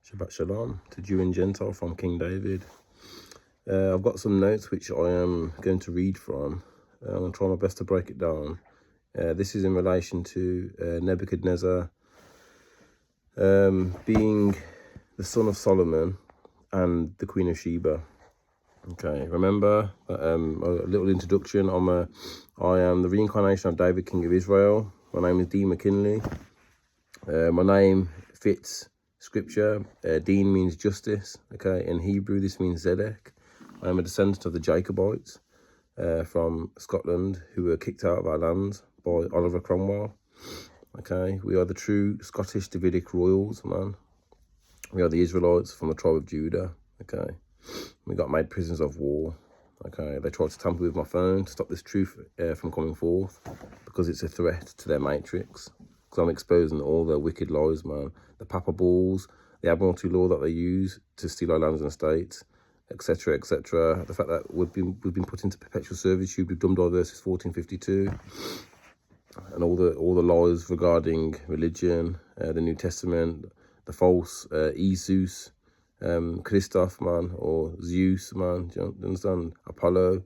Shabbat Shalom to Jew and Gentile from King David. I've got some notes which I am going to read from. I'm going to try my best to break it down. This is in relation to Nebuchadnezzar being the son of Solomon and the Queen of Sheba. Okay, remember a little introduction. I am the reincarnation of David, King of Israel. My name is Dean McKinley. My name fits scripture. Dean means justice. Okay, in Hebrew this means Zedek. I am a descendant of the Jacobites from Scotland who were kicked out of our land by Oliver Cromwell. Okay, we are the true Scottish Davidic royals, man. We are the Israelites from the tribe of Judah. Okay, we got made prisoners of war. Okay, they tried to tamper with my phone to stop this truth from coming forth because it's a threat to their matrix. Because I'm exposing all their wicked lies, man. The Papa Balls, the Admiralty law that they use to steal our lands and estates, etc., etc. The fact that we've been put into perpetual servitude with Dum verses 1452, and all the lies regarding religion, the New Testament, the false Jesus, Christoph, man, or Zeus, man. Do you understand? Apollo,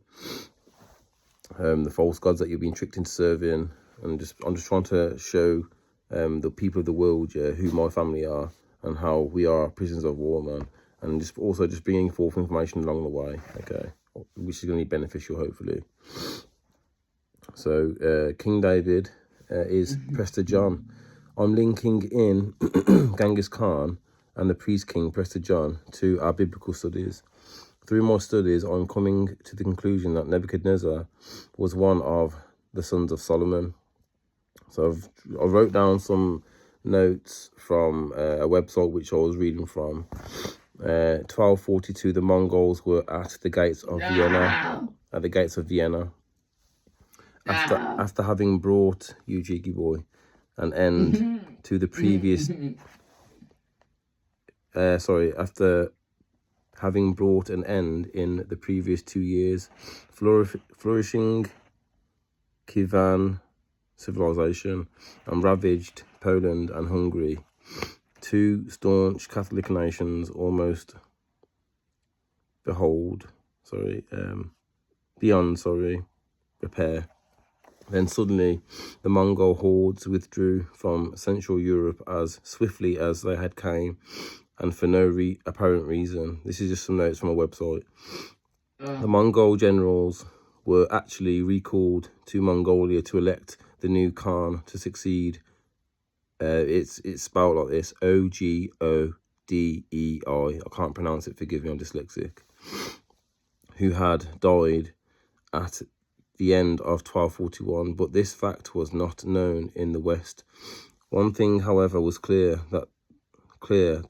the false gods that you've been tricked into serving. And I'm just trying to show the people of the world, who my family are and how we are prisoners of war, man. And just bringing forth information along the way, okay, which is going to be beneficial, hopefully. So King David is Prester John. I'm linking in Genghis Khan and the priest king Prester John to our biblical studies. Through my studies, I'm coming to the conclusion that Nebuchadnezzar was one of the sons of Solomon. So I wrote down some notes from a website which I was reading from. 1242, the Mongols were at the gates of Vienna. At the gates of Vienna. After having brought, you cheeky boy, an end to the previous. After having brought an end in the previous 2 years, flourishing Kievan civilization and ravaged Poland and Hungary. Two staunch Catholic nations almost beyond repair. Then suddenly the Mongol hordes withdrew from Central Europe as swiftly as they had came, and for no apparent reason. This is just some notes from a website. The Mongol generals were actually recalled to Mongolia to elect the new Khan to succeed. It's spelled like this: Ogodei. I can't pronounce it, forgive me, I'm dyslexic. Who had died at the end of 1241, but this fact was not known in the West. One thing, however, was clear: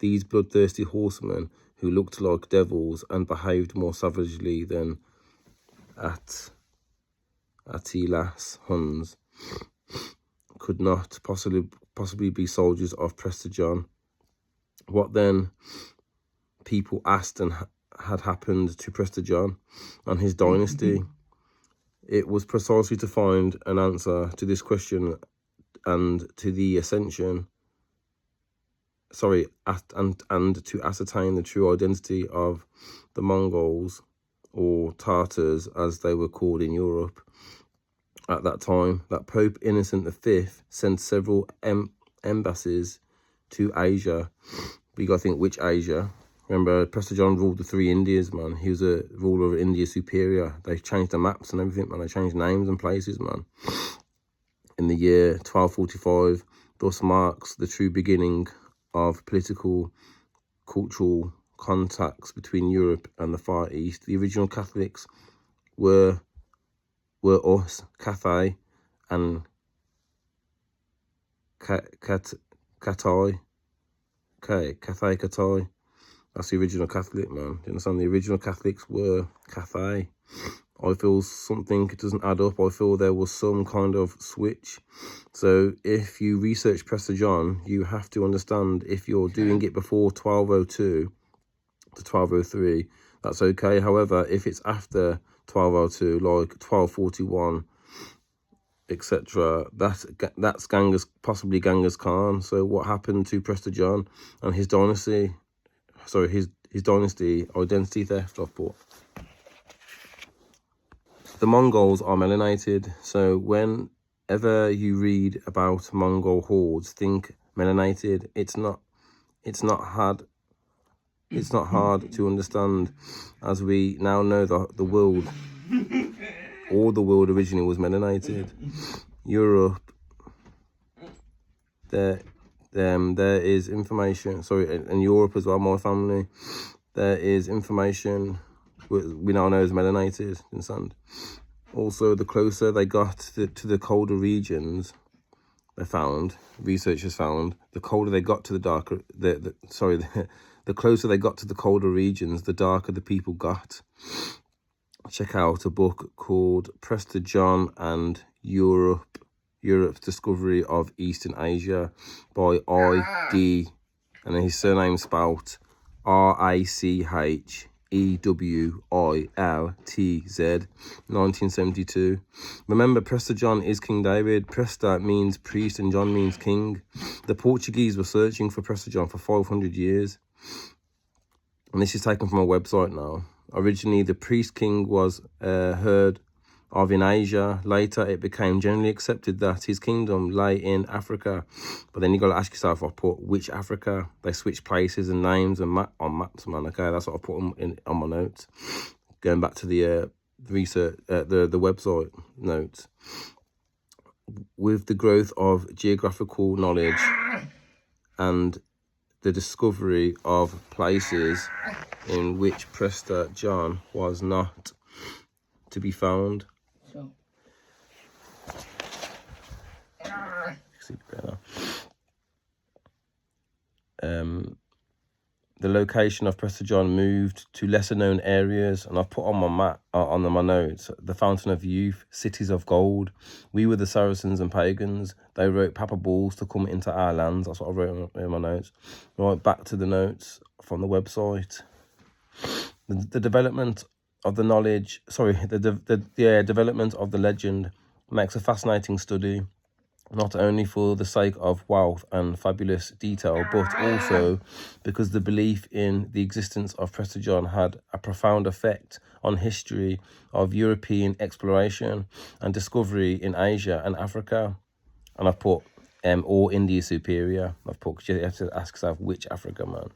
these bloodthirsty horsemen who looked like devils and behaved more savagely than Attila's Huns could not possibly be soldiers of Prester John. What then, people asked, and had happened to Prester John and his dynasty? It was precisely to find an answer to this question and to ascertain the true identity of the Mongols, or Tartars as they were called in Europe at that time, that Pope Innocent V sent several embassies to Asia. But you got to think, which Asia? Remember, Prester John ruled the 3 Indias, man. He was a ruler of India Superior. They changed the maps and everything, man. They changed names and places, man. In the year 1245, thus marks the true beginning of political, cultural contacts between Europe and the Far East. The original Catholics were us, Cathay, and Cathay. Okay, Cathay, Cathay. That's the original Catholic, man. Do you understand? The original Catholics were Cathay. I feel something doesn't add up. I feel there was some kind of switch. So if you research Prester John, you have to understand, if you're doing it before 1202 to 1203, that's okay. However, if it's after 1202, like 1241, etc., that's possibly Genghis Khan. So what happened to Prester John and his dynasty? sorry, his dynasty, identity theft, I've put. The Mongols are melanated, so whenever you read about Mongol hordes, think melanated. It's not hard to understand, as we now know that the world, all the world originally was melanated. Europe, there is information, sorry, and Europe as well, my family, there is information we now know is melanated, understand? Also, the closer they got to the colder regions, researchers found, the colder they got to the darker, the closer they got to the colder regions, the darker the people got. Check out a book called Prester John and Europe's Discovery of Eastern Asia by I.D. and then his surname spelt RACHEWILTZ, 1972. Remember, Prester John is King David. Prester means priest and John means king. The Portuguese were searching for Prester John for 500 years. And this is taken from a website now. Originally, the priest king was heard of in Asia. Later, it became generally accepted that his kingdom lay in Africa. But then you got to ask yourself, I put which Africa? They switched places and names and on maps, man. Okay, that's what I put on my notes. Going back to the research, the website notes. With the growth of geographical knowledge and the discovery of places in which Prester John was not to be found. The location of Prester John moved to lesser known areas, and I've put on my map, on my notes, the Fountain of Youth, cities of gold. We were the Saracens and pagans. They wrote Papa Balls to come into our lands. That's what I wrote in my notes. Right, back to the notes from the website. The development of the knowledge, development of the legend makes a fascinating study, not only for the sake of wealth and fabulous detail, but also because the belief in the existence of Prester John had a profound effect on history of European exploration and discovery in Asia and Africa. And I've put, or India Superior. I've put, because you have to ask yourself, which Africa, man?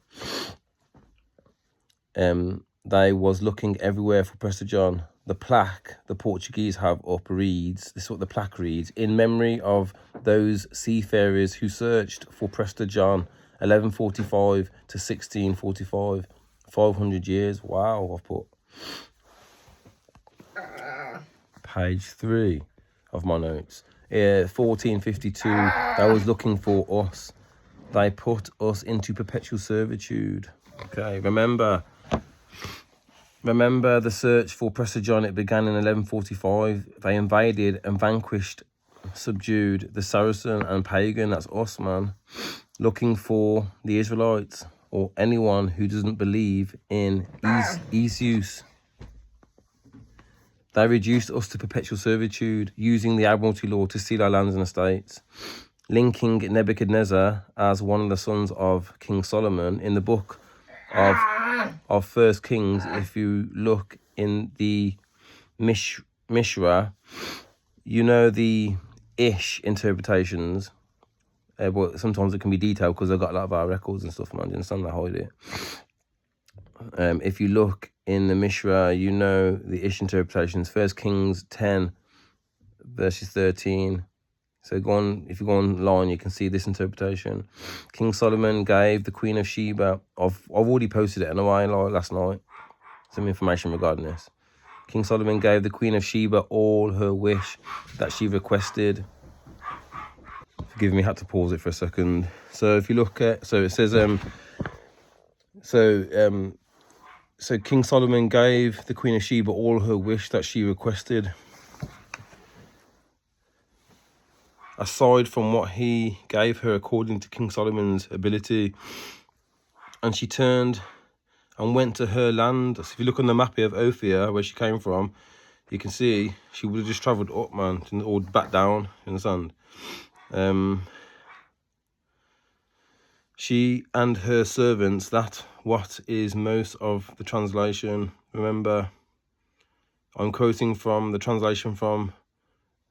They was looking everywhere for Prester John. The plaque the Portuguese have up reads, this is what the plaque reads, in memory of those seafarers who searched for Prester John, 1145 to 1645, 500 years. Wow, I've put. Page 3 of my notes. 1452, they was looking for us. They put us into perpetual servitude. Okay, remember the search for Prester John. It began in 1145. They invaded and vanquished, subdued the Saracen and pagan, that's us, man, looking for the Israelites or anyone who doesn't believe in Zeus. They reduced us to perpetual servitude, using the Admiralty law to steal our lands and estates, linking Nebuchadnezzar as one of the sons of King Solomon. In the book of First Kings, if you look in the Mishra, you know the Ish interpretations, but sometimes it can be detailed because they've got a lot of our records and stuff, man. You understand? They hide it. If you look in the Mishra, you know the Ish interpretations. First Kings 10, verses 13. So if you go online, you can see this interpretation. King Solomon gave the Queen of Sheba, I've already posted it anyway, like last night, some information regarding this. King Solomon gave the Queen of Sheba all her wish that she requested. Forgive me, I had to pause it for a second. So if you look at, so it says, so King Solomon gave the Queen of Sheba all her wish that she requested. Aside from what he gave her according to King Solomon's ability. And she turned and went to her land. So if you look on the map here of Ophir, where she came from, you can see she would have just travelled up, man, or back down, you understand? She and her servants, that what is most of the translation. Remember, I'm quoting from the translation from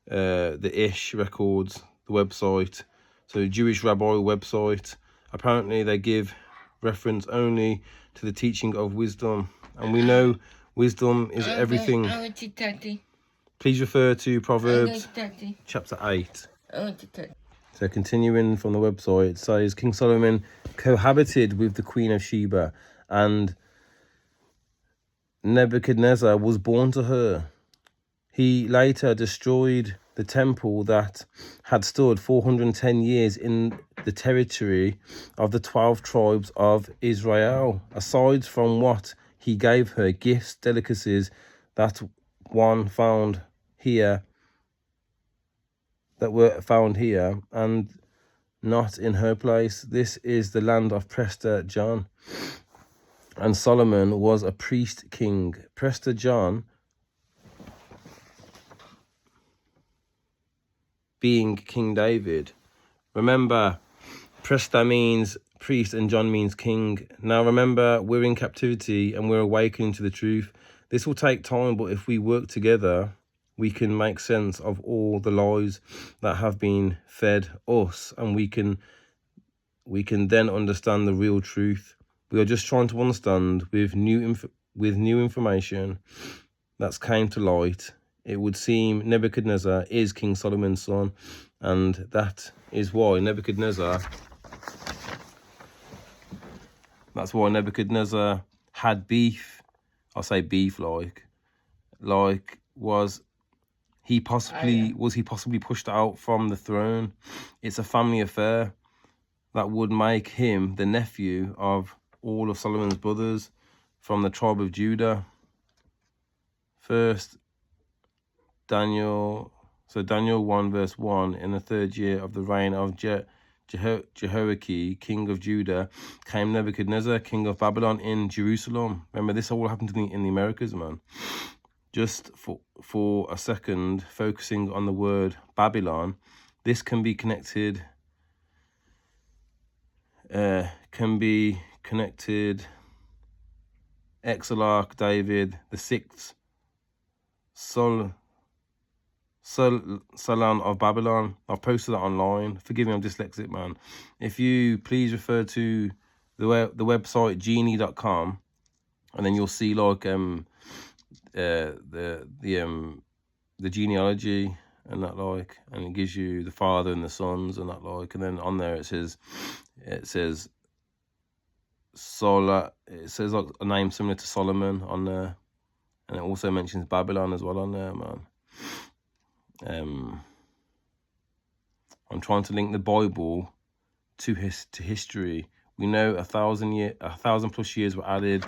the Ish Records, the website. So Jewish rabbi website. Apparently they give reference only to the teaching of wisdom. And we know wisdom is everything. Please refer to Proverbs chapter 8. So continuing from the website, it says King Solomon cohabited with the Queen of Sheba, and Nebuchadnezzar was born to her. He later destroyed the temple that had stood 410 years in the territory of the 12 tribes of Israel. Aside from what he gave her, gifts, delicacies that one found here, that were found here, and not in her place. This is the land of Prester John. And Solomon was a priest king. Prester John being King David. Remember, Prester means priest and John means king. Now remember, we're in captivity and we're awakening to the truth. This will take time, but if we work together, we can make sense of all the lies that have been fed us, and we can then understand the real truth. We are just trying to understand with new information that's came to light. It would seem Nebuchadnezzar is King Solomon's son, and that is why Nebuchadnezzar had beef. I say beef like was he possibly pushed out from the throne? It's a family affair that would make him the nephew of all of Solomon's brothers from the tribe of Judah. First Daniel 1 verse 1, in the 3rd year of the reign of Jehoiakim, king of Judah, came Nebuchadnezzar, king of Babylon, in Jerusalem. Remember, this all happened in the Americas, man. Just for a second, focusing on the word Babylon, this can be connected. Exarch David the 6th, Solon of Babylon. I've posted that online. Forgive me, I'm dyslexic, man. If you please refer to the website genie.com, and then you'll see like the genealogy and that, like, and it gives you the father and the sons and that, like, and then on there it says like a name similar to Solomon on there, and it also mentions Babylon as well on there, man. I'm trying to link the Bible to history. We know 1,000 plus years were added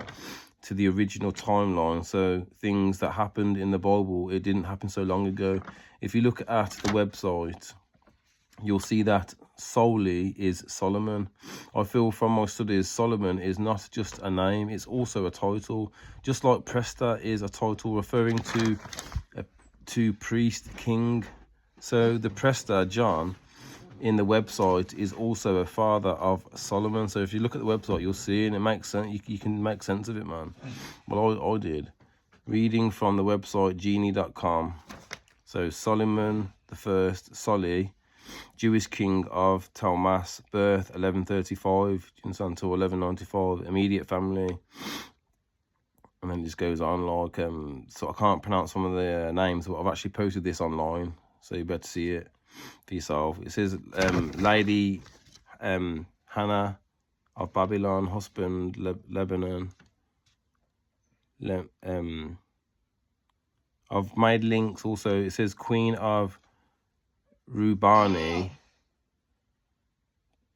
to the original timeline. So things that happened in the Bible, it didn't happen so long ago. If you look at the website, you'll see that solely is Solomon. I feel from my studies, Solomon is not just a name, it's also a title. Just like Prester is a title referring to priest king. So the Prester John in the website is also a father of Solomon. So if you look at the website, you'll see, and it makes sense. You can make sense of it, man. Well, I did. Reading from the website genie.com. So Solomon the first, Soli, Jewish king of Talmas, birth 1135 until 1195, immediate family. And then it just goes on like, so I can't pronounce some of the names, but I've actually posted this online, so you better see it for yourself. It says, Lady Hannah of Babylon, husband Lebanon. I've made links also. It says Queen of Rubani,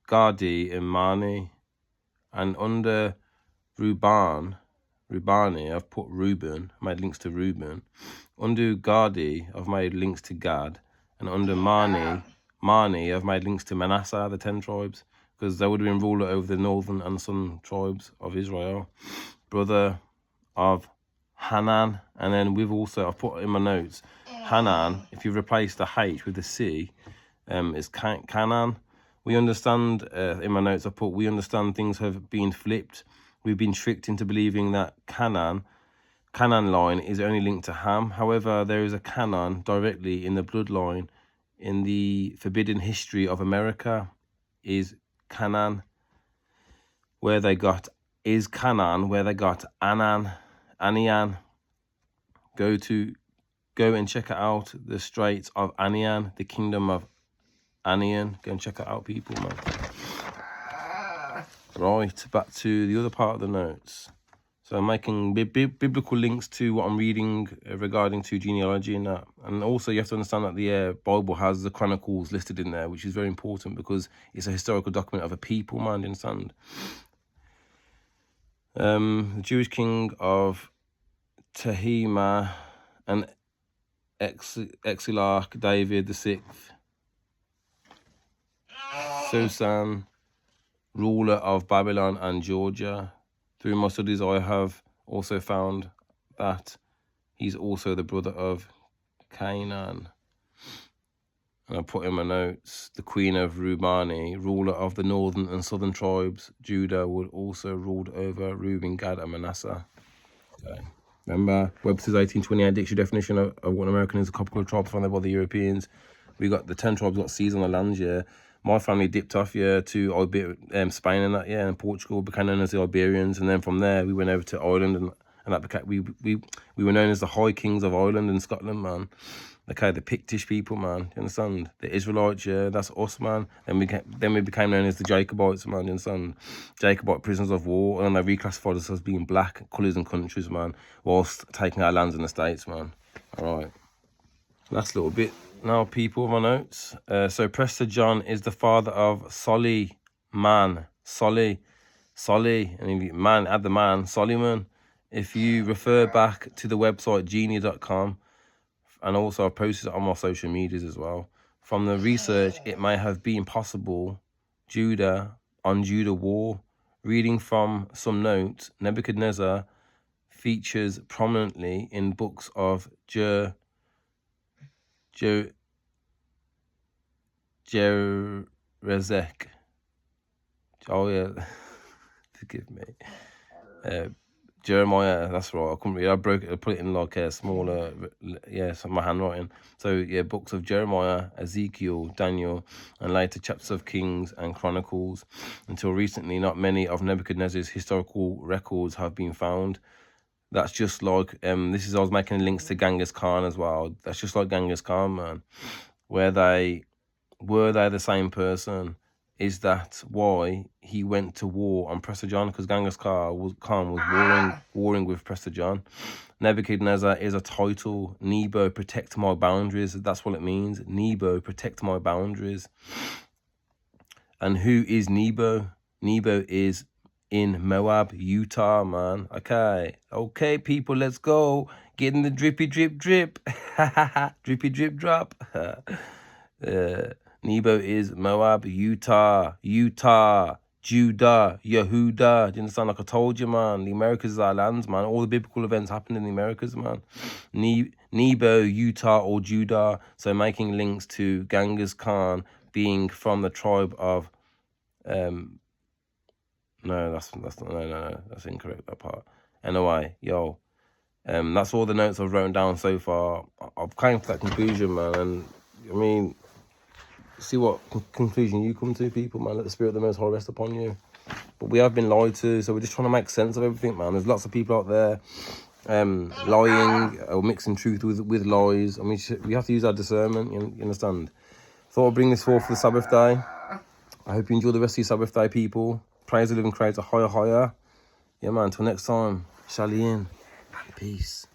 Gadi and Mani, and under Rubani, I've put Reuben, made links to Reuben. Under Gadi, I've made links to Gad. And under Mani, I've made links to Manasseh, the 10 tribes, because they would have been ruler over the northern and southern tribes of Israel. Brother of Hanan, and then I've put in my notes, Hanan, if you replace the H with the C, is Canaan. We understand, in my notes I put, we understand things have been flipped. We've been tricked into believing that Canaan line is only linked to Ham. However, there is a Canaan directly in the bloodline in the forbidden history of America. Is Canaan where they got Anian. Go and check it out. The Straits of Anian, the kingdom of Anian. Go and check it out, people, man. Right, back to the other part of the notes. So I'm making biblical links to what I'm reading regarding to genealogy and that. And also you have to understand that the Bible has the Chronicles listed in there, which is very important because it's a historical document of a people, man, you understand? The Jewish king of Tehima and Exilarch David VI, Susan, ruler of Babylon and Georgia. Through my studies, I have also found that he's also the brother of Canaan. And I put in my notes, the queen of Rubani, ruler of the northern and southern tribes. Judah would also ruled over Reuben, Gad, and Manasseh. Okay. Remember, Webster's 1828 dictionary definition of what an American is: a couple of tribes founded by the Europeans. We got the 10 tribes got seas on the land, yeah. My family dipped off, yeah, to Spain and that, yeah, and Portugal, became known as the Iberians, and then from there we went over to Ireland, and that became we were known as the High Kings of Ireland and Scotland, man. Okay, the Pictish people, man. You understand? The Israelites, yeah, that's us, man. Then we became known as the Jacobites, man. You understand? Jacobite prisoners of war, and they reclassified us as being black colours and countries, man, whilst taking our lands in the States, man. All right. Last little bit now, people, my notes. So Prester John is the father of Solly, and if man, add the man, Solomon. If you refer back to the website genie.com, and also I've posted it on my social medias as well. From the research, it may have been possible Judah war. Reading from some notes, Nebuchadnezzar features prominently in books of Jerezek. Oh yeah, forgive me. Jeremiah, that's right. I couldn't read. I put it in like a smaller, so my handwriting. So yeah, books of Jeremiah, Ezekiel, Daniel, and later chapters of Kings and Chronicles. Until recently, not many of Nebuchadnezzar's historical records have been found. That's just like I was making links to Genghis Khan as well. That's just like Genghis Khan, man. Were they the same person? Is that why he went to war on Prester John? Because Genghis Khan was warring with Prester John. Nebuchadnezzar is a title. Nebo, protect my boundaries. That's what it means. Nebo, protect my boundaries. And who is Nebo? Nebo is in Moab, Utah, man. Okay, people, let's go. Get in the drippy drip drip. Drippy drip drop. Nebo is Moab, Utah, Judah, Yehuda. Do you understand? Like I told you, man, the Americas is our lands, man. All the biblical events happened in the Americas, man. Nebo, Utah, or Judah. So making links to Genghis Khan being from the tribe of no, that's incorrect, that part. Anyway, yo, that's all the notes I've written down so far. I've came to that conclusion, man, and I mean, see what conclusion you come to, people, man. Let the Spirit of the Most High rest upon you. But we have been lied to, so we're just trying to make sense of everything, man. There's lots of people out there lying or mixing truth with lies. I mean, we have to use our discernment, you understand? Thought I'd bring this forth for the Sabbath day. I hope you enjoy the rest of your Sabbath day, people. Praise the living Creator, higher. Yeah, man, until next time, Shalom. Peace.